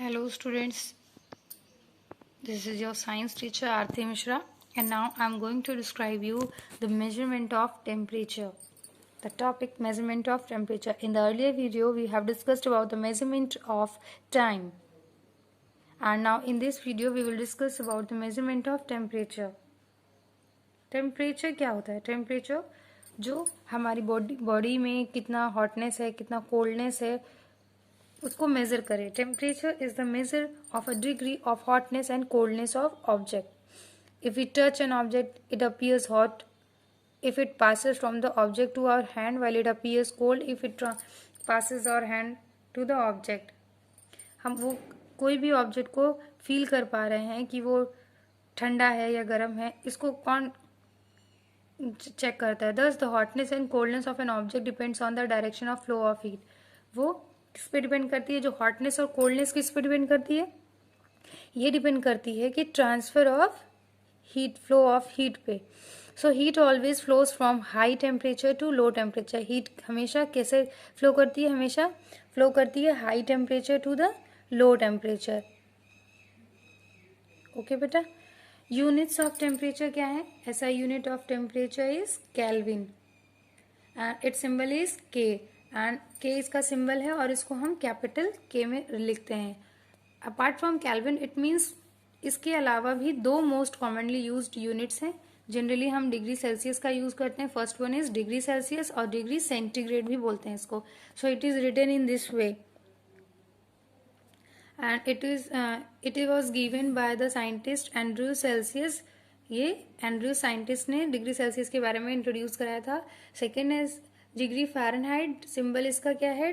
Hello students, this is your science teacher Aarti Mishra and now I am going to describe you the measurement of temperature. The topic measurement of temperature. In the earlier video we have discussed about the measurement of time and now in this video we will discuss about the measurement of temperature. Temperature क्या होता है? Temperature जो हमारी body में कितना hotness है, कितना coldness है, उसको मेजर करें. Temperature is the measure of a degree of hotness and coldness of object. If we touch an object it appears hot if it passes from the object to our hand while it appears cold if it passes our hand to the object. हम वो कोई भी object को feel कर पा रहे हैं कि वो ठंडा है या गर्म है, इसको कौन चेक करता है? Thus the hotness and coldness of an object depends on the direction of flow of heat. वो किस पे डिपेंड करती है? जो हॉटनेस और कोल्डनेस किस पे डिपेंड करती है? ये डिपेंड करती है कि transfer of heat, flow of heat पे. So heat always flows from high temperature to low temperature. Heat हमेशा कैसे फ्लो करती है? हमेशा फ्लो करती है high temperature to the low temperature. Okay बेटा. यूनिट्स ऑफ टेम्परेचर क्या है? ऐसा unit of temperature is kelvin and its symbol is K and K इसका सिंबल है और इसको हम कैपिटल के में लिखते हैं. Apart from Kelvin it means इसके अलावा भी दो मोस्ट कॉमनली यूज्ड यूनिट्स हैं. जनरली हम डिग्री सेल्सियस का यूज करते हैं. First one is degree Celsius और डिग्री सेंटीग्रेड भी बोलते हैं इसको. So it is written in this way and it was given by the scientist Andrew Celsius. ये एंड्रयू साइंटिस्ट ने डिग्री सेल्सियस के बारे में इंट्रोड्यूस कराया था. Second is degree Fahrenheit. Symbol इसका क्या है?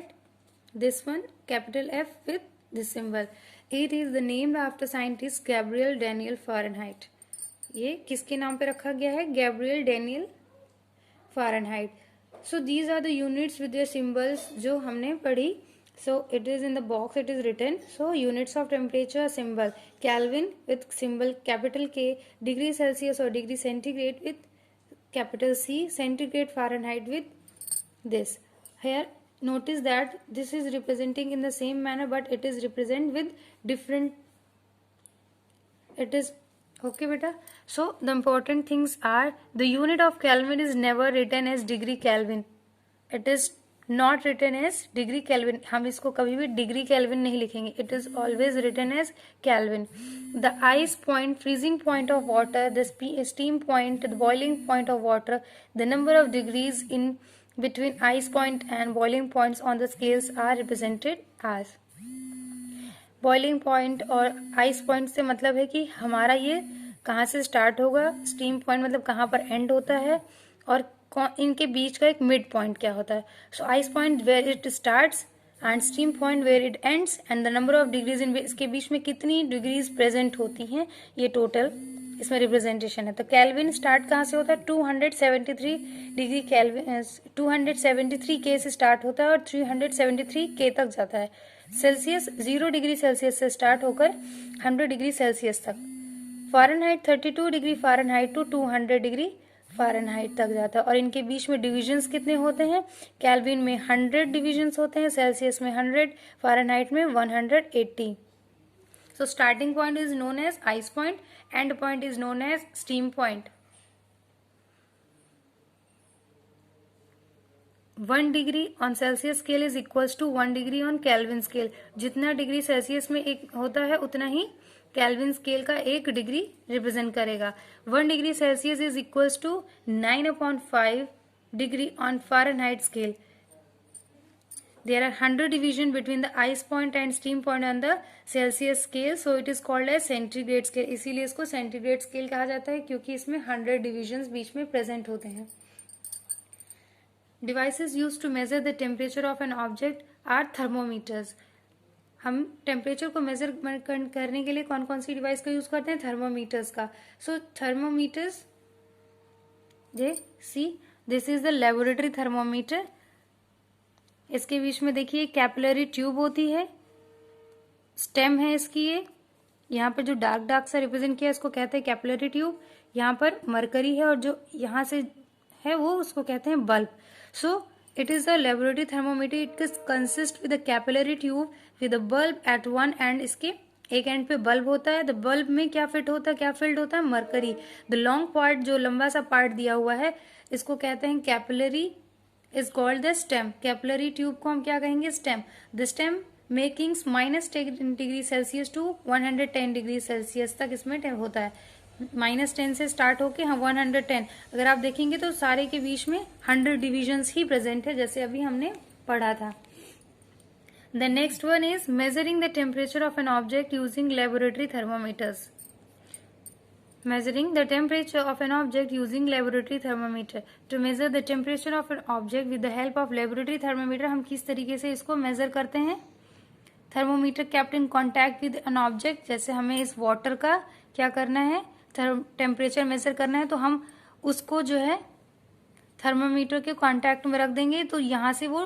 This one capital F with this symbol. It is the named after scientist Gabriel Daniel Fahrenheit. ये किसके नाम पे रखा गया है? Gabriel Daniel Fahrenheit. So these are the units with their symbols जो हमने पढ़ी. So it is in the box, it is written. So units of temperature symbol Kelvin with symbol capital K, degree Celsius और degree centigrade with capital C, centigrade Fahrenheit with this. Here notice that this is representing in the same manner but it is represent with different. It is okay beta. So the important things are the unit of Kelvin is never written as degree Kelvin. It is not written as degree Kelvin. हम इसको कभी भी degree kelvin नहीं लिखेंगे. It is always written as Kelvin. The ice point, freezing point of water, the steam point, the boiling point of water, the number of degrees in between ice point and boiling points on the scales are represented as. Boiling point और ice point से मतलब है कि हमारा ये कहाँ से start होगा, स्टीम पॉइंट मतलब कहाँ पर एंड होता है और इनके बीच का एक मिड पॉइंट क्या होता है. So ice point where it starts and steam point where it ends and the number of degrees in इसके बीच में कितनी डिग्रीज प्रेजेंट होती हैं, ये टोटल इसमें रिप्रेजेंटेशन है. तो केल्विन स्टार्ट कहाँ से होता है? 273 डिग्री केल्विन, 273 के से स्टार्ट होता है और 373 के तक जाता है. सेल्सियस 0 डिग्री सेल्सियस से स्टार्ट होकर 100 डिग्री सेल्सियस तक. Fahrenheit 32 degree Fahrenheit to 200 degree Fahrenheit तक जाता है. और इनके बीच में डिविजन्स कितने होते हैं? केल्विन में 100 डिविजन्स होते हैं, सेल्सियस में 100, फ़ारेनहाइट में 180. So starting point is known as ice point, end point is known as steam point. 1 degree on Celsius scale is equals to 1 degree on Kelvin scale. जितना degree Celsius में एक होता है उतना ही केल्विन स्केल का 1 degree represent करेगा. 1 degree Celsius is equals to 9/5 degree on Fahrenheit scale. There are 100 divisions between the ice point and steam point on the Celsius scale, so it is called as centigrade scale. इसीलिए इसको centigrade scale कहा जाता है क्योंकि इसमें 100 divisions बीच में present होते हैं. Devices used to measure the temperature of an object are thermometers. हम टेम्परेचर को मेजर करने के लिए कौन कौन सी डिवाइस का यूज करते हैं? थर्मोमीटर्स का. सो थर्मोमीटर्स जे सी this is the laboratory thermometer. इसके बीच में देखिए कैपिलरी ट्यूब होती है, स्टेम है इसकी. ये यहाँ पर जो डार्क डार्क सा रिप्रेजेंट किया है इसको कहते हैं कैपिलरी ट्यूब. यहाँ पर मरकरी है और जो यहाँ से है वो उसको कहते हैं bulb. So it is a laboratory thermometer. It consists with a capillary tube with a bulb at one end, इसके एक एंड पे बल्ब होता है। द बल्ब में क्या फिट होता है, क्या फिल्ड होता है, मरकरी। द लॉन्ग पार्ट, जो लंबा सा पार्ट दिया हुआ है, इसको कहते हैं capillary, is called the stem. Capillary tube को हम क्या कहेंगे, stem. The stem making -10 degree Celsius to 110 degree Celsius तक इसमें होता है। -10 से स्टार्ट होके 110, अगर आप देखेंगे तो सारे के बीच में 100 डिविजन्स ही प्रेजेंट है, जैसे अभी हमने पढ़ा था। The next one is measuring the temperature of an object using laboratory thermometers. Measuring the temperature of an object using laboratory thermometer. To measure the temperature of an object with the help of laboratory thermometer, हम किस तरीके से इसको major करते हैं। Thermometer kept in contact with an object, जैसे हमें इस वाटर का क्या करना है, टेम्परेचर मेजर करना है, तो हम उसको जो है थर्मोमीटर के कांटेक्ट में रख देंगे, तो यहाँ से वो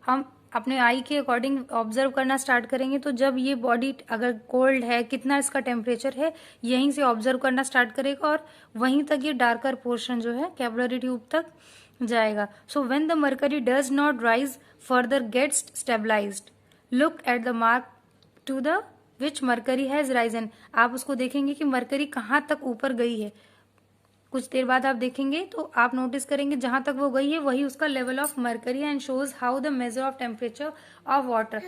हम अपने आई के अकॉर्डिंग ऑब्जर्व करना स्टार्ट करेंगे। तो जब ये बॉडी अगर कोल्ड है, कितना इसका टेम्परेचर है, यहीं से ऑब्जर्व करना स्टार्ट करेगा और वहीं तक ये डार्कर पोर्शन जो है कैपिलरी ट्यूब तक जाएगा। So when the mercury does not rise further gets stabilized, look at the mark to the which mercury has risen. आप उसको देखेंगे कि मरकरी कहाँ तक ऊपर गई है। कुछ देर बाद आप देखेंगे तो आप नोटिस करेंगे जहां तक वो गई है वही उसका level of mercury, and shows how the measure of temperature of water.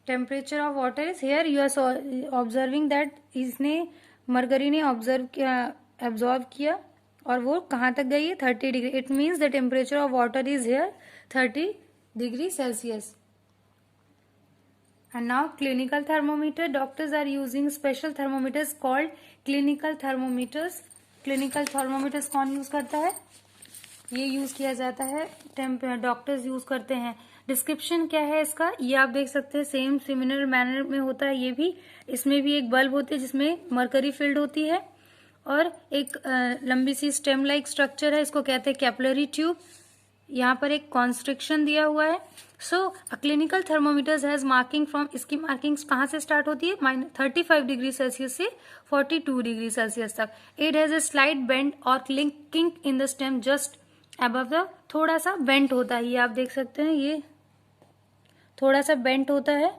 Temperature of water is here, you are observing that, इसने मरकरी ने एब्जॉर्व किया और वो कहाँ तक गई है, 30 degree. It means the temperature of water is here 30 degree Celsius. And now clinical thermometer. Doctors are using special thermometers called clinical thermometers. Clinical thermometers कौन यूज करता है, ये यूज किया जाता है, डॉक्टर्स यूज करते हैं। डिस्क्रिप्शन क्या है इसका, ये आप देख सकते हैं, सेम सिमिलर मैनर में होता है ये भी। इसमें भी एक बल्ब होती है जिसमें मरकरी फिल्ड होती है और एक लंबी सी स्टेम लाइक स्ट्रक्चर है, इसको कहते हैं कैपिलरी ट्यूब। यहाँ पर एक कॉन्स्ट्रिक्शन दिया हुआ है। So a clinical thermometers has marking from, इसकी मार्किंग्स कहाँ से स्टार्ट होती है, -35 डिग्री सेल्सियस से 42 डिग्री सेल्सियस तक। It has a slight bend और kink in the stem just above the, थोड़ा सा बेंट होता है, ये आप देख सकते हैं, ये थोड़ा सा बेंट होता है।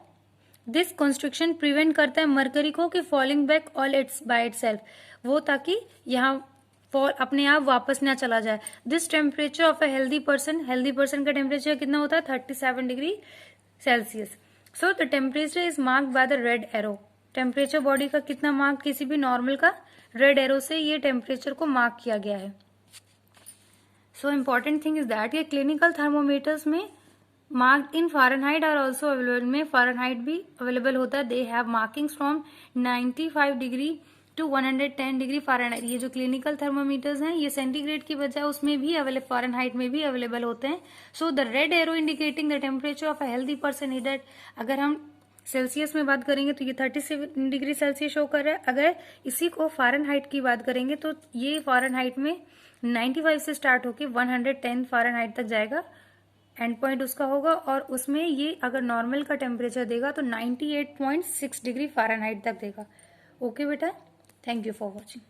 दिस कंस्ट्रक्शन प्रिवेंट करता है मरकरी को कि falling back all it's by itself, वो ताकि यहाँ अपने आप वापस ना चला जाए। This temperature of a healthy person का टेम्परेचर कितना होता है, 37 degree Celsius. So the temperature is marked by the red arrow. Temperature body का कितना मार्क, किसी भी नॉर्मल का रेड एरो से ये टेम्परेचर को मार्क किया गया है। So important thing is that ये क्लिनिकल थर्मोमीटर्स में marked in Fahrenheit are also available, में फ़ारेनहाइट भी अवेलेबल होता है। They have markings from 95 degree to 110 degree Fahrenheit. ये जो क्लिनिकल थर्मोमीटर्स हैं ये सेंटीग्रेड की बजाय उसमें भी अवेलेबल, फ़ारेनहाइट में भी अवेलेबल होते हैं। So the red arrow indicating the temperature of a healthy person is that, अगर हम सेल्सियस में बात करेंगे तो ये 37 डिग्री सेल्सियस शो कर रहा है। अगर इसी को फ़ारेनहाइट की बात करेंगे तो ये फ़ारेनहाइट में 95 से स्टार्ट होकर 110 फ़ारेनहाइट तक जाएगा, एंड पॉइंट उसका होगा, और उसमें ये अगर नॉर्मल का टेम्परेचर देगा तो 98.6 डिग्री फ़ारेनहाइट तक देगा। ओके बेटा, थैंक यू फॉर वॉचिंग।